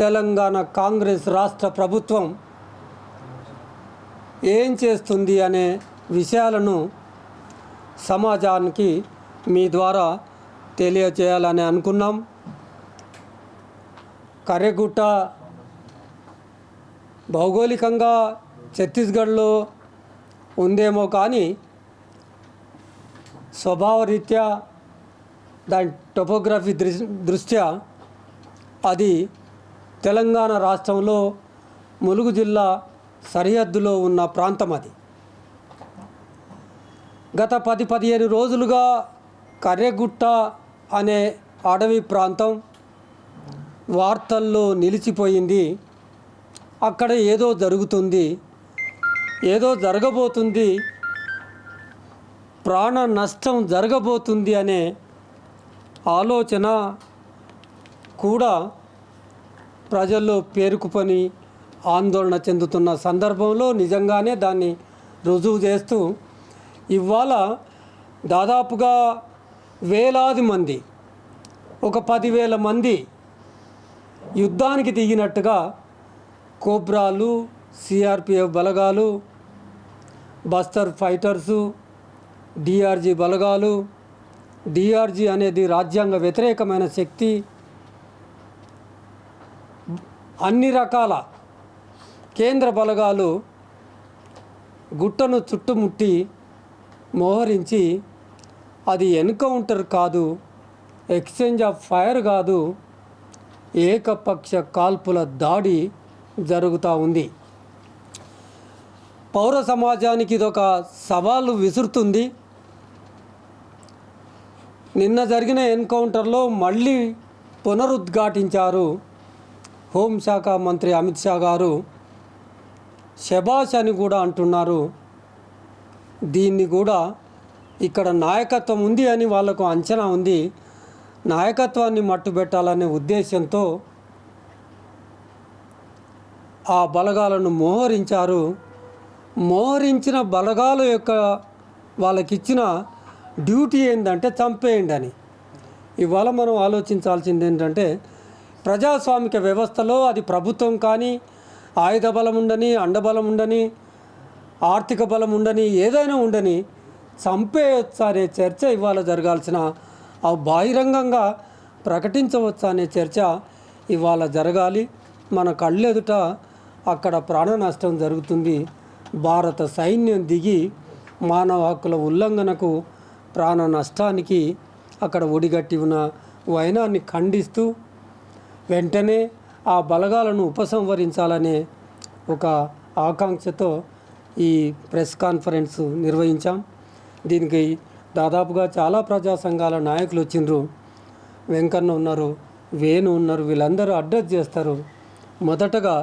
తెలంగాణ కాంగ్రెస్ రాష్ట్ర ప్రభుత్వం ఏం చేస్తుంది అనే విషయాలను సమాజానికి మీ ద్వారా తెలియజేయాలని అనుకున్నాం. కర్రెగుట్ట భౌగోళికంగా ఛత్తీస్గఢ్లో ఉందేమో కానీ స్వభావరీత్యా దాని టోపోగ్రఫీ దృష్ట్యా అది తెలంగాణ రాష్ట్రంలో ములుగు జిల్లా సరిహద్దులో ఉన్న ప్రాంతం. అది గత 10-15 రోజులుగా కర్రెగుట్ట అనే అడవి ప్రాంతం వార్తల్లో నిలిచిపోయింది. అక్కడ ఏదో జరుగుతుంది, ఏదో జరగబోతుంది, ప్రాణ నష్టం జరగబోతుంది అనే ఆలోచన కూడా ప్రజల్లో పేరుకుపోని ఆందోళన చెందుతున్న సందర్భంలో నిజంగానే దాన్ని రుజువు చేస్తూ ఇవాళ దాదాపుగా వేలాది మంది, ఒక 10,000 మంది యుద్ధానికి దిగినట్టుగా కోబ్రాలు, సిఆర్పిఎఫ్ బలగాలు, బస్తర్ ఫైటర్సు, డిఆర్జీ బలగాలు, డిఆర్జీ అనేది రాజ్యాంగ వ్యతిరేకమైన శక్తి, అన్ని రకాల కేంద్ర బలగాలు గుట్టను చుట్టుముట్టి మోహరించి అది ఎన్కౌంటర్ కాదు, ఎక్స్చేంజ్ ఆఫ్ ఫైర్ కాదు, ఏకపక్ష కాల్పుల దాడి జరుగుతూ ఉంది. పౌర సమాజానికి ఇదొక సవాలు విసురుతుంది. నిన్న జరిగిన ఎన్కౌంటర్లో మళ్ళీ పునరుద్ఘాటించారు హోంశాఖ మంత్రి అమిత్ షా గారు. శబాష్ అని కూడా అంటున్నారు. దీన్ని కూడా ఇక్కడ నాయకత్వం ఉంది అని వాళ్లకు అంచనా ఉంది. నాయకత్వాన్ని మట్టుబెట్టాలనే ఉద్దేశంతో ఆ బలగాలను మోహరించారు. మోహరించిన బలగాల యొక్క వాళ్ళకిచ్చిన డ్యూటీ ఏంటంటే చంపేయండి అని. ఇవాళ మనం ఆలోచించాల్సింది ఏంటంటే ప్రజాస్వామిక వ్యవస్థలో అది ప్రభుత్వం కానీ, ఆయుధ బలం ఉండని, అండబలం ఉండని, ఆర్థిక బలం ఉండని, ఏదైనా ఉండని చంపేయొచ్చా అనే చర్చ ఇవాళ జరగాల్సిన, బహిరంగంగా ప్రకటించవచ్చా అనే చర్చ ఇవాళ జరగాలి. మన కళ్ళెదుట అక్కడ ప్రాణ నష్టం జరుగుతుంది. భారత సైన్యం దిగి మానవ హక్కుల ఉల్లంఘనకు, ప్రాణ నష్టానికి అక్కడ ఒడిగట్టి ఉన్న వైనాన్ని ఖండిస్తూ వెంటనే ఆ బలగాలను ఉపసంహరించాలనే ఒక ఆకాంక్షతో ఈ ప్రెస్ కాన్ఫరెన్స్ నిర్వహించాం. దీనికి దాదాపుగా చాలా ప్రజా సంఘాల నాయకులు వచ్చిండ్రు. వెంకన్న ఉన్నారు, వేణు ఉన్నారు, వీళ్ళందరూ అడ్రస్ చేస్తారు. మొదటగా